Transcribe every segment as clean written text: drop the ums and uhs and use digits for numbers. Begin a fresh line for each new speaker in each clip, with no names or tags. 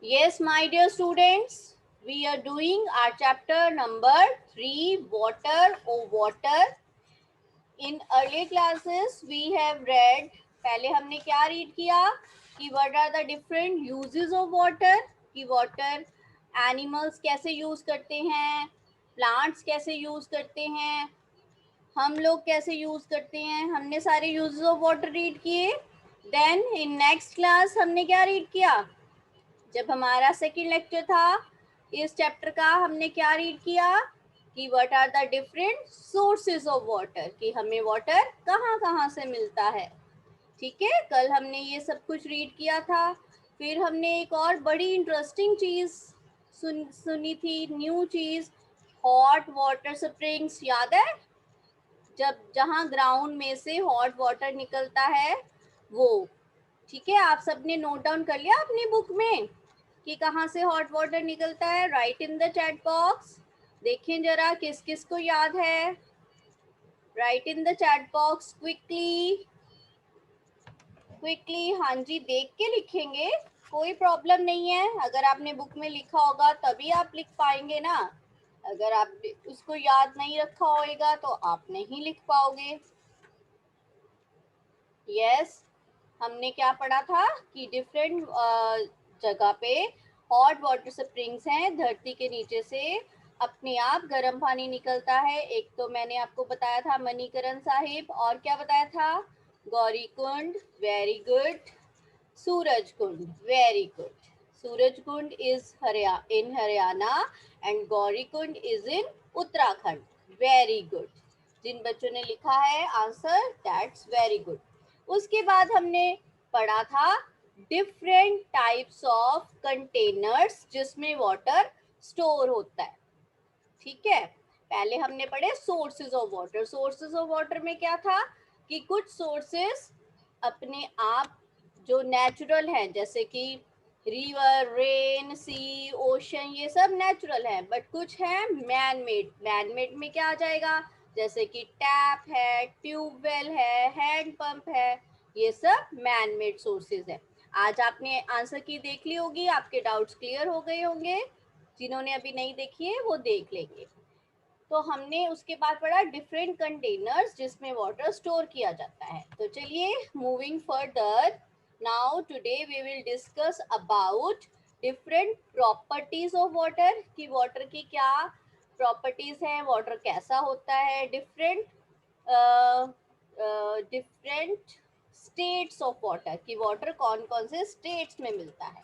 Yes, my dear students, we are doing our chapter number 3, water or water. In earlier classes, we have read, पहले हमने क्या read किया कि what are the different uses of water, कि water animals कैसे use करते हैं, plants कैसे use करते हैं, हम लोग कैसे यूज करते हैं. हमने सारे यूजेस ऑफ वाटर रीड किए. देन इन नेक्स्ट क्लास हमने क्या रीड किया, जब हमारा सेकंड लेक्चर था इस चैप्टर का, हमने क्या रीड किया कि what are the different sources of water, कि हमें वाटर कहाँ कहाँ से मिलता है. ठीक है, कल हमने ये सब कुछ रीड किया था. फिर हमने एक और बड़ी इंटरेस्टिंग चीज सुनी थी, न्यू चीज, हॉट वाटर स्प्रिंग्स. याद है, जब जहाँ ग्राउंड में से हॉट वाटर निकलता है वो. ठीक है, आप सबने नोट डाउन कर लिया अपनी बुक में कि कहाँ से हॉट वाटर निकलता है. Right in the chat box. देखें जरा किस किस को याद है. Right in the chat box quickly quickly. हाँ जी, देख के लिखेंगे, कोई प्रॉब्लम नहीं है. अगर आपने बुक में लिखा होगा तभी आप लिख पाएंगे ना. अगर आप उसको याद नहीं रखा होगा तो आप नहीं लिख पाओगे. यस, हमने क्या पढ़ा था कि डिफरेंट जगह पे हॉट वाटर स्प्रिंग्स हैं. धरती के नीचे से अपने आप गर्म पानी निकलता है. एक तो मैंने आपको बताया था मणिकरण साहिब, और क्या बताया था, Gauri Kund, very good. Suraj Kund, very good. Suraj Kund is in Haryana and Gauri Kund is in Uttarakhand. Very good. जिन बच्चों ने लिखा है आंसर, दैट्स वेरी गुड. उसके बाद हमने पढ़ा था डिफरेंट टाइप्स ऑफ कंटेनर्स जिसमें वाटर स्टोर होता है. ठीक है, पहले हमने पढ़े sources of water. Sources of water में क्या था कि कुछ सोर्सेज अपने आप जो नेचुरल हैं, जैसे कि रिवर, रेन, सी, ओशन, ये सब नेचुरल हैं. बट कुछ है मैन मेड. मैन मेड में क्या आ जाएगा, जैसे कि टैप है, ट्यूबवेल है, हैंड पंप है, ये सब मैन मेड सोर्सेज है. आज आपने आंसर की देख ली होगी, आपके डाउट्स क्लियर हो गए होंगे. जिन्होंने अभी नहीं देखी है वो देख लेंगे. तो हमने उसके बाद पढ़ा डिफरेंट कंटेनर्स जिसमें वाटर स्टोर किया जाता है. तो चलिए moving further, now today we will discuss about different properties of water, कि वाटर की क्या प्रॉपर्टीज हैं, वाटर कैसा होता है, different different states of water, कि वाटर कौन कौन से स्टेट्स में मिलता है.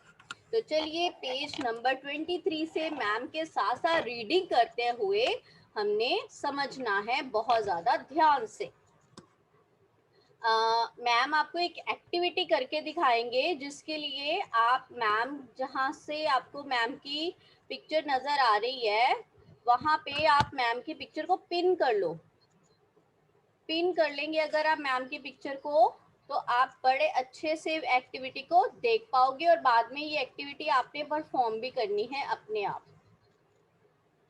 तो चलिए पेज नंबर 23 से मैम के साथ साथ रीडिंग करते हुए हमने समझना है बहुत ज़्यादा ध्यान से. मैम आपको एक एक्टिविटी करके दिखाएंगे जिसके लिए आप मैम, जहाँ से आपको मैम की पिक्चर नज़र आ रही है वहाँ पे आप मैम की पिक्चर को पिन कर लो. पिन कर लेंगे अगर आप मैम की पिक्चर को, तो आप बड़े अच्छे से एक्टिविटी को देख पाओगे और बाद में ये एक्टिविटी आपने परफॉर्म भी करनी है अपने आप.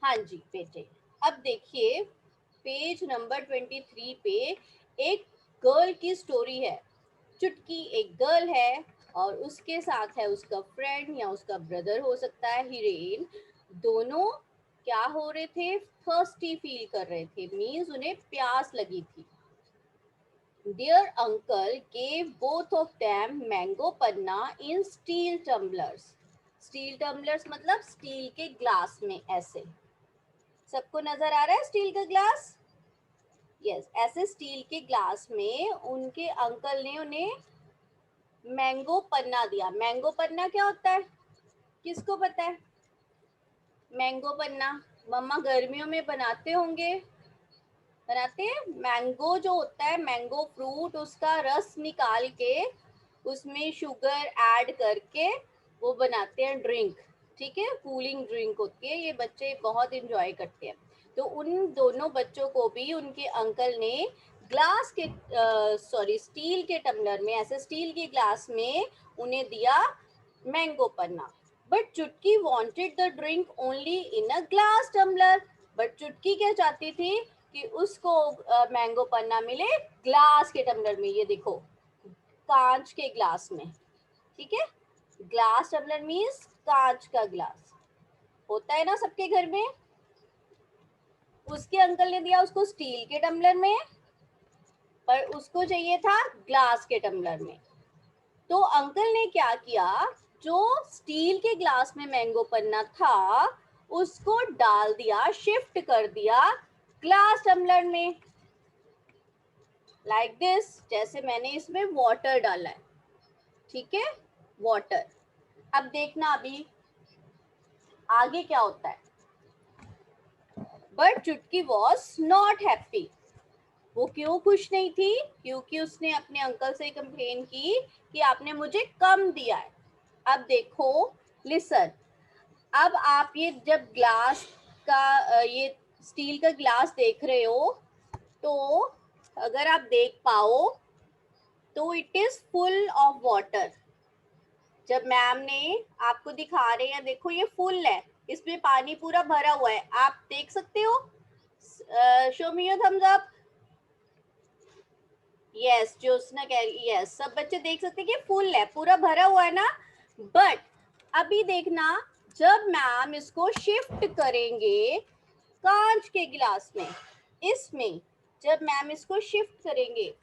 हाँ जी बेटे, अब देखिए पेज नंबर 23 पे एक गर्ल की स्टोरी है. चुटकी एक गर्ल है और उसके साथ है उसका फ्रेंड या उसका ब्रदर हो सकता है, हिरेन. दोनों क्या हो रहे थे, थर्स्टी फील कर रहे थे, मीन्स उन्हें प्यास लगी थी. Their uncle gave both of them mango panna in steel tumblers. Steel tumblers मतलब स्टील के ग्लास में. ऐसे सबको नजर आ रहा है स्टील का ग्लास. यस, ऐसे स्टील के ग्लास में उनके अंकल ने उन्हें मैंगो पन्ना दिया. मैंगो पन्ना क्या होता है, किसको पता है. मैंगो पन्ना मम्मा गर्मियों में बनाते होंगे, बनाते हैं. मैंगो जो होता है, मैंगो फ्रूट, उसका रस निकाल के उसमें शुगर ऐड करके वो बनाते हैं ड्रिंक. ठीक है, कूलिंग ड्रिंक होती है, ये बच्चे बहुत इंजॉय करते हैं. तो उन दोनों बच्चों को भी उनके अंकल ने ग्लास के सॉरी स्टील के टम्बलर में, ऐसे स्टील के ग्लास में उन्हें दिया mango panna. But Chutki wanted the drink only in a glass tumbler. But Chutki क्या चाहती थी कि उसको मैंगो पन्ना मिले ग्लास के टम्बलर में. ये देखो, कांच के ग्लास में. ठीक है, ग्लास टम्बलर मीन्स कांच का ग्लास होता है ना सबके घर में, उसके अंकल ने दिया उसको स्टील के टम्बलर में, पर उसको चाहिए था ग्लास के टम्बलर में। तो अंकल ने क्या किया, जो स्टील के ग्लास में मैंगो पन्ना था उसको डाल दिया, शिफ्ट कर दिया ग्लास टम्बलर में, लाइक दिस, जैसे मैंने इसमें वाटर डाला है, ठीक है, वाटर। अब देखना अभी आगे क्या होता है। बट चुटकी वॉज नॉट हैप्पी। वो क्यों खुश नहीं थी? क्योंकि उसने अपने अंकल से कंप्लेन की कि आपने मुझे कम दिया है। अब देखो, लिसन, अब आप ये जब ग्लास का ये स्टील का ग्लास देख रहे हो, तो अगर आप देख पाओ तो it is full of water. जब मैम ने आपको दिखा रहे हैं, देखो ये फुल है, इसमें पानी पूरा भरा हुआ है, आप देख सकते हो। Show me your thumbs up. Yes, Jyotsna कह रही, यस, सब बच्चे देख सकते हैं कि फुल है, पूरा भरा हुआ है ना। बट अभी देखना, जब मैम इसको शिफ्ट करेंगे कांच के गिलास में, इसमें जब मैम इसको शिफ्ट करेंगे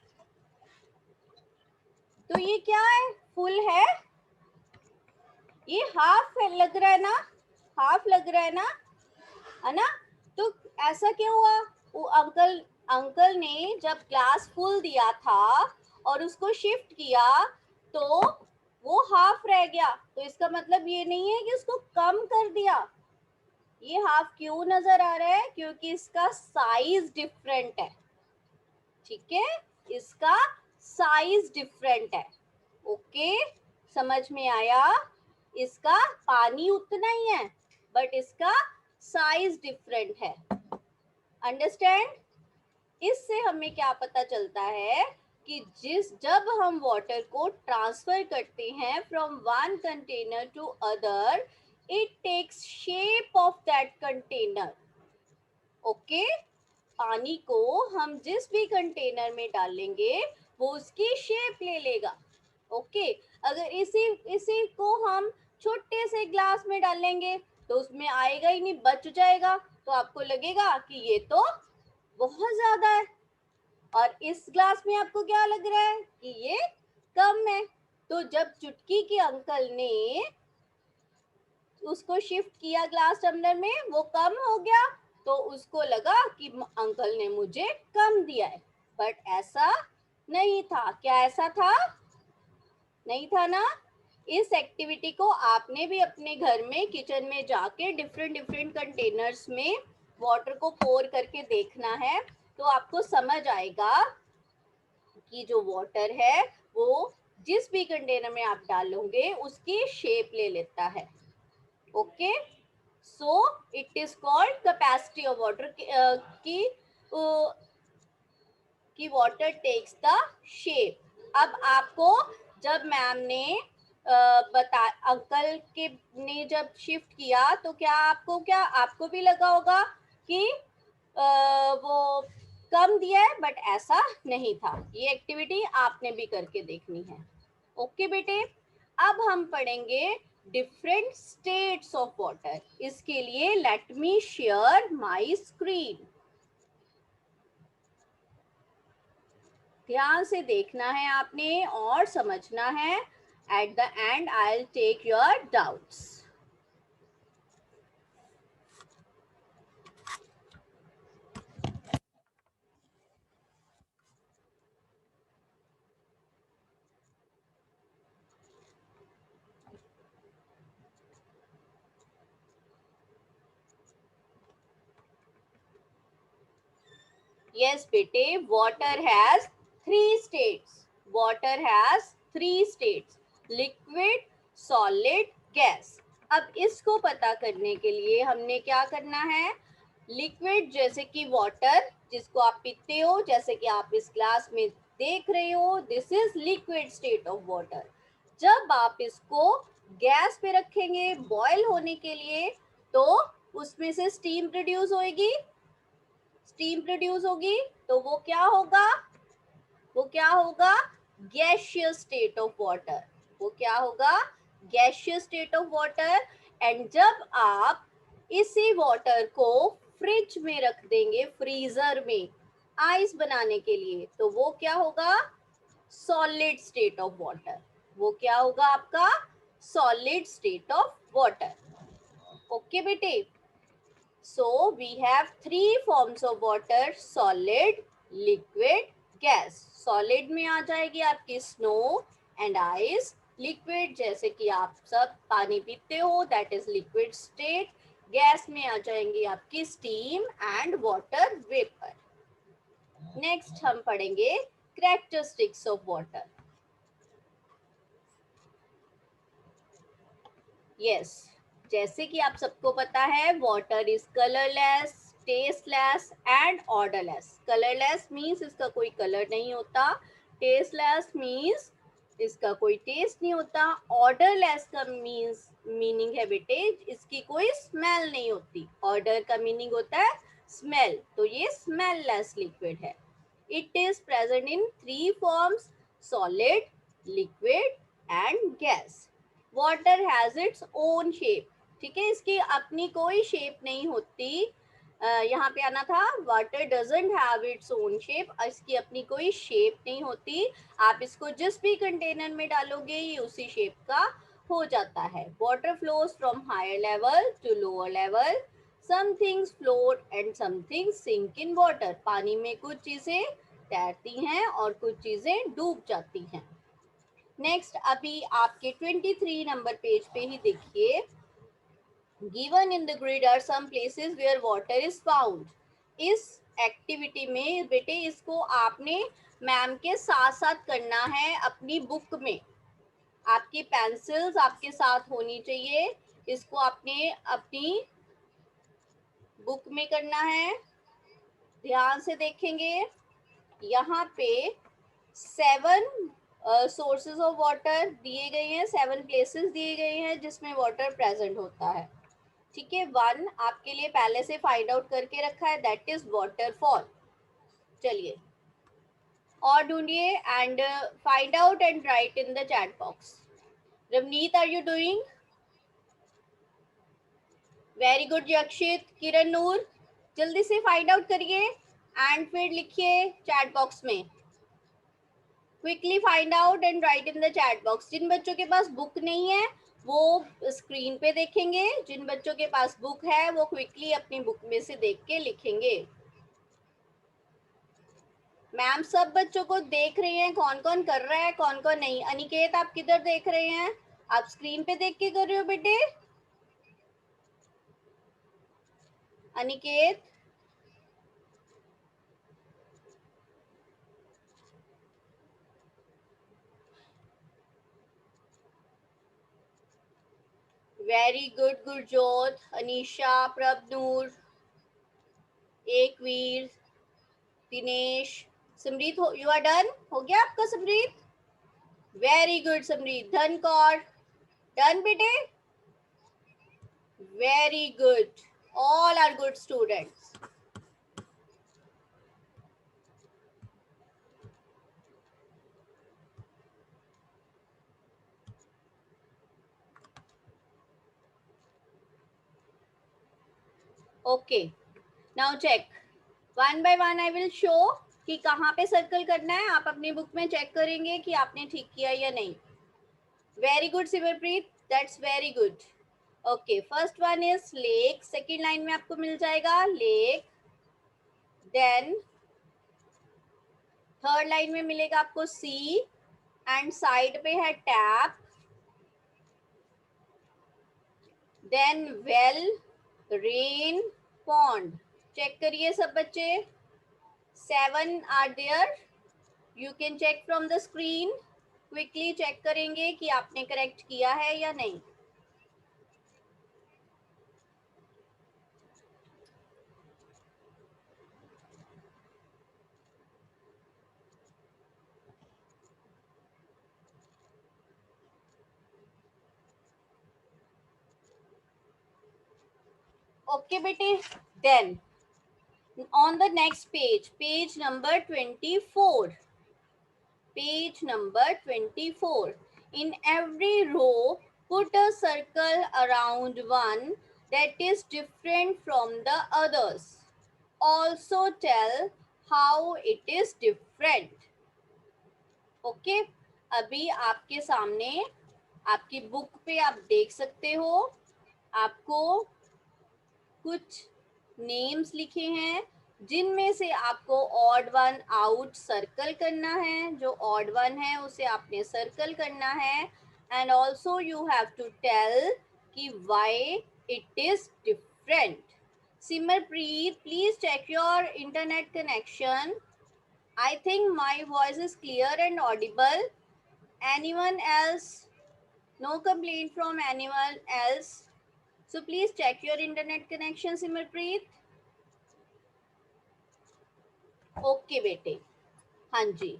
तो ये क्या है, फुल ये हाफ लग रहा है ना, हाफ लग रहा है ना। तो ऐसा क्यों हुआ? वो अंकल ने जब ग्लास फुल दिया था और उसको शिफ्ट किया तो वो हाफ रह गया। तो इसका मतलब ये नहीं है कि उसको कम कर दिया। ये हाफ क्यों नजर आ रहा है? क्योंकि इसका साइज डिफरेंट है, ठीक है, इसका साइज डिफरेंट है। ओके, समझ में आया? इसका पानी उतना ही है बट इसका साइज डिफरेंट है। अंडरस्टैंड? इससे हमें क्या पता चलता है कि जब हम वाटर को ट्रांसफर करते हैं from one container to other, it takes shape of that container. Okay, पानी को हम जिस भी कंटेनर में डालेंगे वो उसकी शेप ले लेगा। ओके, अगर इसी इसी को हम छोटे से ग्लास में डालेंगे तो उसमें आएगा ही नहीं, बच जाएगा। तो आपको लगेगा कि ये तो बहुत ज्यादा है, और इस ग्लास में आपको क्या लग रहा है कि ये कम है। तो जब चुटकी के अंकल ने उसको शिफ्ट किया ग्लास टम्बलर में, वो कम हो गया, तो उसको लगा कि अंकल ने मुझे कम दिया है। बट ऐसा नहीं था। क्या ऐसा था? नहीं था ना। इस एक्टिविटी को आपने भी अपने घर में किचन में जाके डिफरेंट डिफरेंट कंटेनर्स में वाटर को पोर करके देखना है, तो आपको समझ आएगा कि जो वाटर है वो जिस भी कंटेनर में आप डालोगे उसकी शेप ले लेता है। Okay, so it is called capacity of water कि वाटर टेक्स द शेप। अब आपको जब मैम ने बता अंकल के ने जब शिफ्ट किया तो क्या आपको भी लगा होगा कि वो कम दिया है, बट ऐसा नहीं था। ये एक्टिविटी आपने भी करके देखनी है। ओके बेटे, अब हम पढ़ेंगे डिफरेंट स्टेट्स ऑफ वाटर। इसके लिए let me share my screen. ध्यान से देखना है आपने और समझना है। At the end I will take your doubts. Yes, bete, water has three states. Water has three states: liquid, solid, gas. अब इसको पता करने के लिए हमने क्या करना है? लिक्विड जैसे कि वाटर जिसको आप पीते हो, जैसे कि आप इस ग्लास में देख रहे हो, this is liquid state of water. जब आप इसको गैस पे रखेंगे बॉयल होने के लिए, तो उसमें से स्टीम प्रोड्यूस होगी। स्टीम प्रोड्यूस होगी तो वो क्या होगा? वो क्या होगा? Gaseous state of water. वो क्या होगा? Gaseous state of water. And जब आप इसी वाटर को फ्रिज में रख देंगे, फ्रीजर में आइस बनाने के लिए, तो वो क्या होगा? Solid state of water. वो क्या होगा आपका? Solid state of water. Okay बेटे, so we have three forms of water, solid, liquid, gas. Solid में आ जाएगी आपकी स्नो एंड आइस। लिक्विड जैसे कि आप सब पानी पीते हो, that is liquid state. Gas में आ जाएंगी आपकी steam and water vapour. Next हम पढ़ेंगे कैरेक्टरिस्टिक्स ऑफ वाटर। यस, जैसे कि आप सबको पता है, water is colourless, tasteless and odourless. Colourless means इसका कोई कलर नहीं होता। टेस्टलेस मीन्स इसका कोई टेस्ट नहीं होता। ऑर्डरलेस का मीन्स मीनिंग है बेटे, इसकी कोई स्मेल नहीं होती। ऑर्डर का मीनिंग होता है स्मेल, तो ये स्मेललेस लिक्विड है। It is present in three forms, solid, liquid and gas. Water has its own shape. ठीक है, इसकी अपनी कोई शेप नहीं होती। यहाँ पे आना था, water doesn't have its own shape. इसकी अपनी कोई शेप नहीं होती। आप इसको जिस भी कंटेनर में डालोगे ये उसी शेप का हो जाता है। Water flows from higher level to lower level. Some things float and some things sink in water. पानी में कुछ चीजें तैरती हैं और कुछ चीजें डूब जाती हैं। नेक्स्ट अभी आपके 23 नंबर पेज पे ही देखिए, given in the grid are some places where water is found. इस एक्टिविटी में बेटे इसको आपने मैम के साथ साथ करना है अपनी बुक में। आपकी पेंसिल्स आपके साथ होनी चाहिए। इसको आपने अपनी बुक में करना है। ध्यान से देखेंगे, यहाँ पे 7 सोर्सेज ऑफ वाटर दिए गए हैं, 7 प्लेसेस दिए गए हैं जिसमें वाटर प्रेजेंट होता है। ठीक है, 1 आपके लिए पहले से फाइंड आउट करके रखा है, दैट इज वाटरफॉल। चलिए और ढूंढिए and find out and write in the chat box. Ravneet, are you doing? Very good Yakshit, Kiran, Noor, जल्दी से फाइंड आउट करिए एंड फिर लिखिए चैट बॉक्स में। Quickly find out and write in the chat box. जिन बच्चों के पास बुक नहीं है वो स्क्रीन पे देखेंगे, जिन बच्चों के पास बुक है वो क्विकली अपनी बुक में से देख के लिखेंगे। मैम सब बच्चों को देख रहे हैं, कौन कौन कर रहा है कौन कौन नहीं। अनिकेत आप किधर देख रहे हैं? आप स्क्रीन पे देख के कर रहे हो बेटे? Aniket, very good Gurjot, Anisha, Prabhnoor, Ekveer, Dinesh, Samreet, you are done? हो गया आपका Samreet? Very good Samreet. Dhan Kaur, done बेटे? Very good, all are good students. Okay, now check one by one. I will show कि कहाँ पे सर्कल करना है। आप अपनी बुक में चेक करेंगे कि आपने ठीक किया या नहीं। Very good Simarpreet, that's very good. Okay, first one is lake. Second line में आपको मिल जाएगा लेक। देन थर्ड लाइन में मिलेगा आपको सी एंड साइड पे है tap. Then well, rain, pond. Check करिए सब बच्चे, 7 are there. You can check from the screen. Quickly check करेंगे कि आपने करेक्ट किया है या नहीं। ओके बेटे, then on the next page, page number 24, page number 24, in every row Put a circle around one that is different from the others. Also tell how it is different. Okay अभी आपके सामने आपकी book पे आप देख सकते हो आपको कुछ नेम्स लिखे हैं जिनमें से आपको ऑड वन आउट सर्कल करना है जो ऑड वन है उसे आपने सर्कल करना है and also you have to tell कि why it is different Simranpreet please check your internet connection I think my voice is clear and audible anyone else no complaint from anyone else so please check your internet connection Simarpreet okay बेटे हाँ जी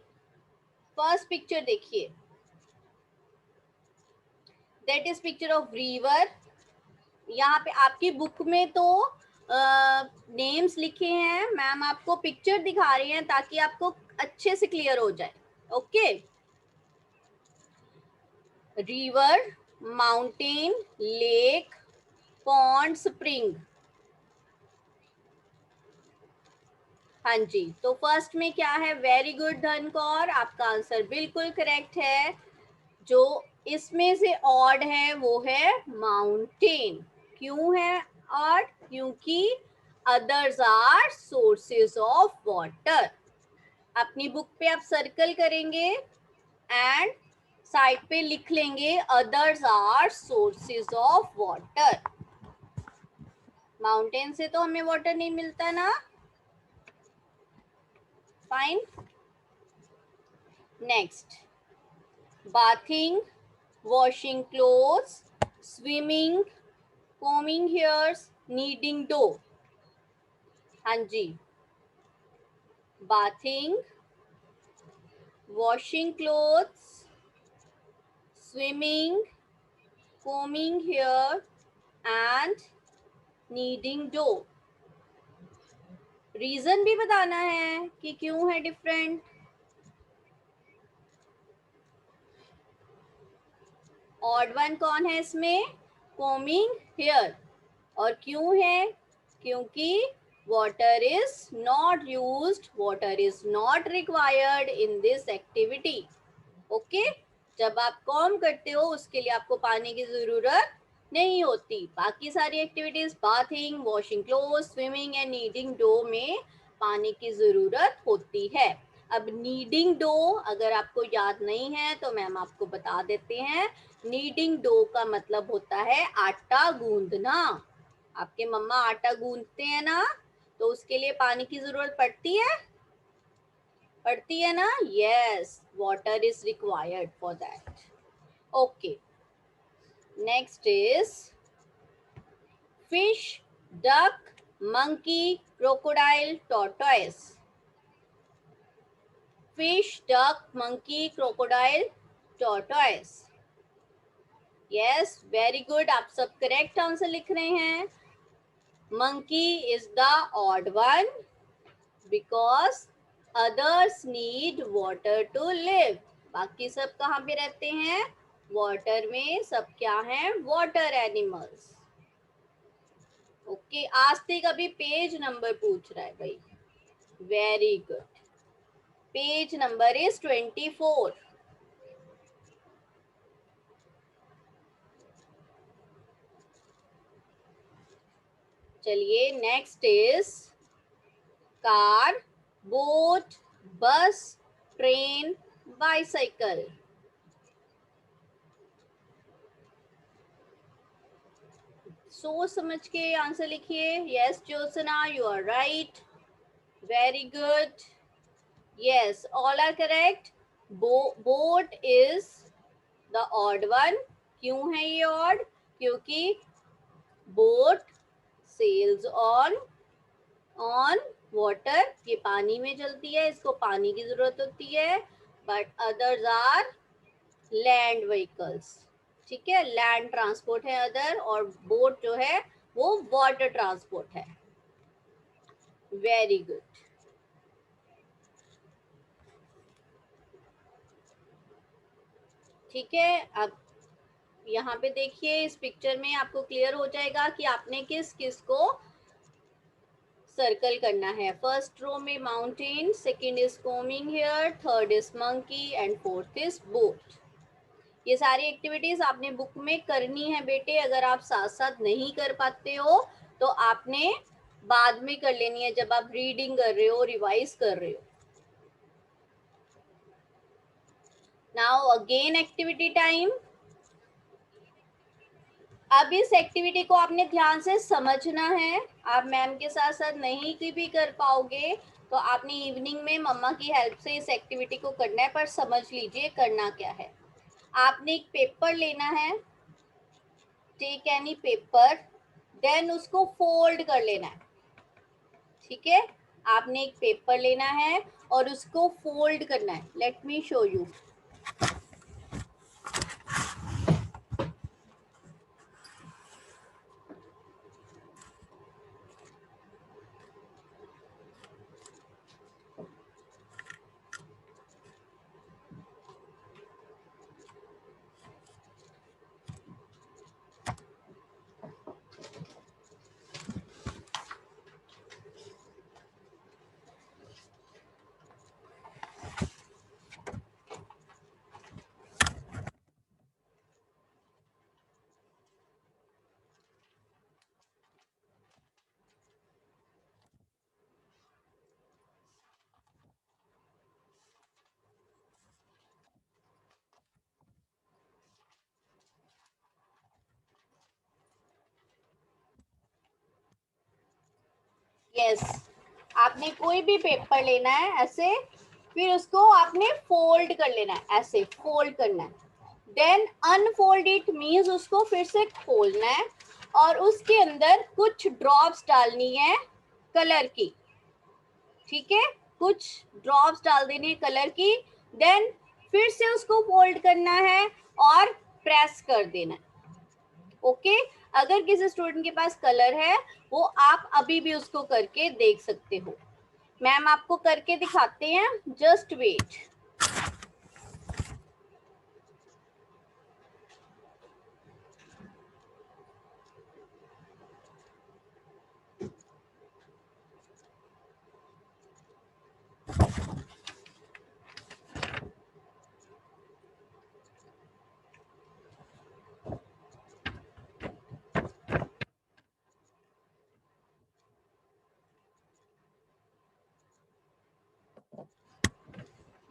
first picture देखिए that is picture of river यहाँ पे आपकी book में तो names लिखे हैं मैम आपको पिक्चर दिखा रही हैं ताकि आपको अच्छे से क्लियर हो जाए okay river mountain lake pond spring हाँ जी तो फर्स्ट में क्या है वेरी गुड धनकौर आपका आंसर बिल्कुल करेक्ट है जो इसमें से ऑड है वो है माउंटेन क्यों है ऑड क्योंकि others are sources of water अपनी बुक पे आप सर्कल करेंगे एंड साइड पे लिख लेंगे others are sources of water mountain से तो हमें वाटर नहीं मिलता ना fine next bathing, washing clothes, swimming, combing hairs, kneading dough. हाँ जी bathing, washing clothes, swimming, combing hair and kneading dough. Reason भी बताना है कि क्यों है डिफरेंट ऑड वन कौन है इसमें कोमिंग हेयर और क्यों है क्योंकि water is not used water is not required in this activity okay जब आप कॉम करते हो उसके लिए आपको पानी की जरूरत नहीं होती बाकी सारी activities bathing washing cloth swimming and kneading dough में पानी की जरूरत होती है अब नीडिंग डो अगर आपको याद नहीं है तो मैम आपको बता देते हैं नीडिंग डो का मतलब होता है आटा गूंदना आपके मम्मा आटा गूंदते हैं ना तो उसके लिए पानी की जरूरत पड़ती है ना yes water is required for that okay next is fish duck monkey crocodile tortoise fish duck monkey crocodile tortoise yes very good आप सब करेक्ट आंसर लिख रहे हैं monkey is the odd one because others need water to live बाकी सब कहाँ पे रहते हैं वाटर में सब क्या हैं वाटर एनिमल्स ओके आस्तिक अभी पेज नंबर पूछ रहा है भाई very good page number is 24 चलिए next is car boat bus train bicycle सोच समझ के आंसर लिखिए yes Jyotsna you are right very good yes all are correct boat is the odd one क्यों है ये ऑड क्योंकि बोट सेल्स ऑन वाटर ये पानी में चलती है इसको पानी की जरूरत होती है but others are land vehicles ठीक है लैंड ट्रांसपोर्ट है अदर और बोट जो है वो वाटर ट्रांसपोर्ट है वेरी गुड ठीक है अब यहाँ पे देखिए इस पिक्चर में आपको क्लियर हो जाएगा कि आपने किस किस को सर्कल करना है। फर्स्ट रो में mountain, second is combing hair, third is monkey and fourth is boat. ये सारी एक्टिविटीज आपने बुक में करनी है बेटे। अगर आप साथ साथ नहीं कर पाते हो तो आपने बाद में कर लेनी है जब आप रीडिंग कर रहे हो, रिवाइज कर रहे हो। Now again activity time. अब इस एक्टिविटी को आपने ध्यान से समझना है। आप मैम के साथ साथ नहीं की भी कर पाओगे तो आपने इवनिंग में मम्मा की हेल्प से इस एक्टिविटी को करना है, पर समझ लीजिए करना क्या है। आपने एक पेपर लेना है, टेक एनी पेपर, देन उसको फोल्ड कर लेना है। ठीक है, आपने एक पेपर लेना है और उसको फोल्ड करना है। Let me show you. Yes, आपने कोई भी पेपर लेना है ऐसे, फिर उसको आपने फोल्ड कर लेना है, ऐसे फोल्ड करना है। देन अनफोल्ड इट मीन्स उसको फिर से खोलना है और उसके अंदर कुछ ड्रॉप्स डालनी है कलर की। ठीक है, कुछ ड्रॉप्स डाल देने कलर की। देन फिर से उसको फोल्ड करना है और प्रेस कर देना है। ओके, अगर किसी स्टूडेंट के पास कलर है वो आप अभी भी उसको करके देख सकते हो। मैम आपको करके दिखाते हैं, जस्ट वेट।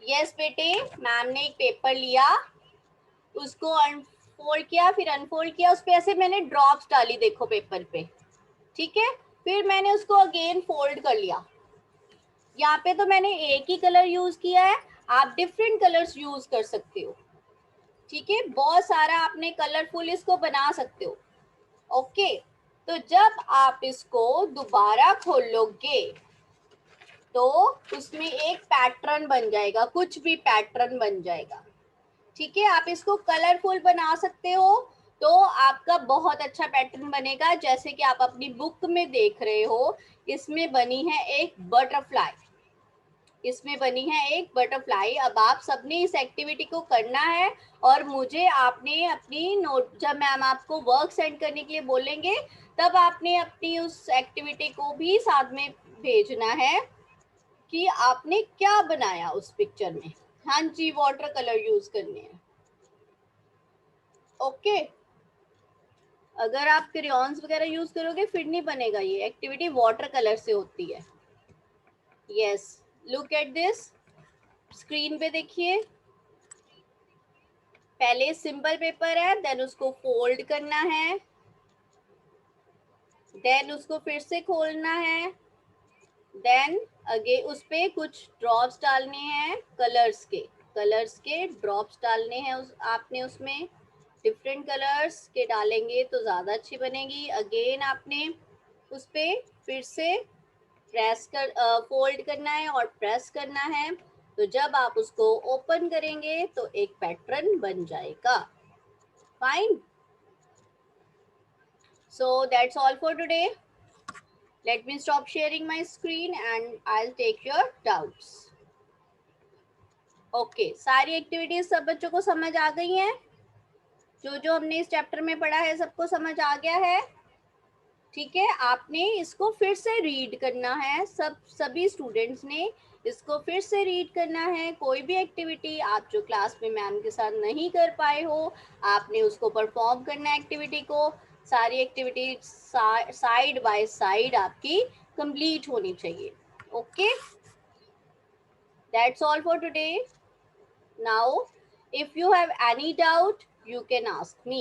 यस बेटे, मैम ने एक पेपर लिया, उसको अनफोल्ड किया, फिर अनफोल्ड किया, उस पे ऐसे मैंने ड्रॉप्स डाली, देखो पेपर पे। ठीक है, फिर मैंने उसको अगेन फोल्ड कर लिया। यहाँ पे तो मैंने एक ही कलर यूज किया है, आप डिफरेंट कलर्स यूज कर सकते हो। ठीक है, बहुत सारा आपने कलरफुल इसको बना सकते हो। ओके, तो जब आप इसको दोबारा खोलोगे तो उसमें एक पैटर्न बन जाएगा, कुछ भी पैटर्न बन जाएगा। ठीक है, आप इसको कलरफुल बना सकते हो तो आपका बहुत अच्छा पैटर्न बनेगा। जैसे कि आप अपनी बुक में देख रहे हो, इसमें बनी है एक बटरफ्लाई, इसमें बनी है एक बटरफ्लाई। अब आप सबने इस एक्टिविटी को करना है और मुझे आपने अपनी नोट, जब मैम आपको वर्क सेंड करने के लिए बोलेंगे तब आपने अपनी उस एक्टिविटी को भी साथ में भेजना है कि आपने क्या बनाया उस पिक्चर में। हाँ जी, वाटर कलर यूज करने हैं। ओके, अगर आप क्रेयॉन्स वगैरह यूज करोगे फिर नहीं बनेगा। ये एक्टिविटी वाटर कलर से होती है। Yes, look at this, screen पे देखिए। पहले सिंपल पेपर है, देन उसको फोल्ड करना है, देन उसको फिर से खोलना है, देन अगे उस पे कुछ ड्रॉप्स डालने हैं कलर्स के, कलर्स के ड्रॉप्स डालने हैं आपने उसमें डिफरेंट कलर्स के डालेंगे तो ज़्यादा अच्छी बनेगी। अगेन आपने उस पे फिर से प्रेस कर फोल्ड करना है और प्रेस करना है, तो जब आप उसको ओपन करेंगे तो एक पैटर्न बन जाएगा। Fine, so that's all for today. Let me stop sharing my screen and I will take your doubts. Okay, सारी एक्टिविटीज सब बच्चों को समझ आ गई हैं? जो जो हमने इस चैप्टर में पढ़ा है सबको समझ आ गया है? ठीक है, आपने इसको फिर से रीड करना है, सभी स्टूडेंट्स ने इसको फिर से रीड करना है। कोई भी एक्टिविटी आप जो क्लास में मैम के साथ नहीं कर पाए हो, आपने उसको परफॉर्म करना है एक्टिविटी को। सारी एक्टिविटी साइड बाय साइड आपकी कंप्लीट होनी चाहिए। Okay, that's all for today. Now if you have any doubt you can ask me.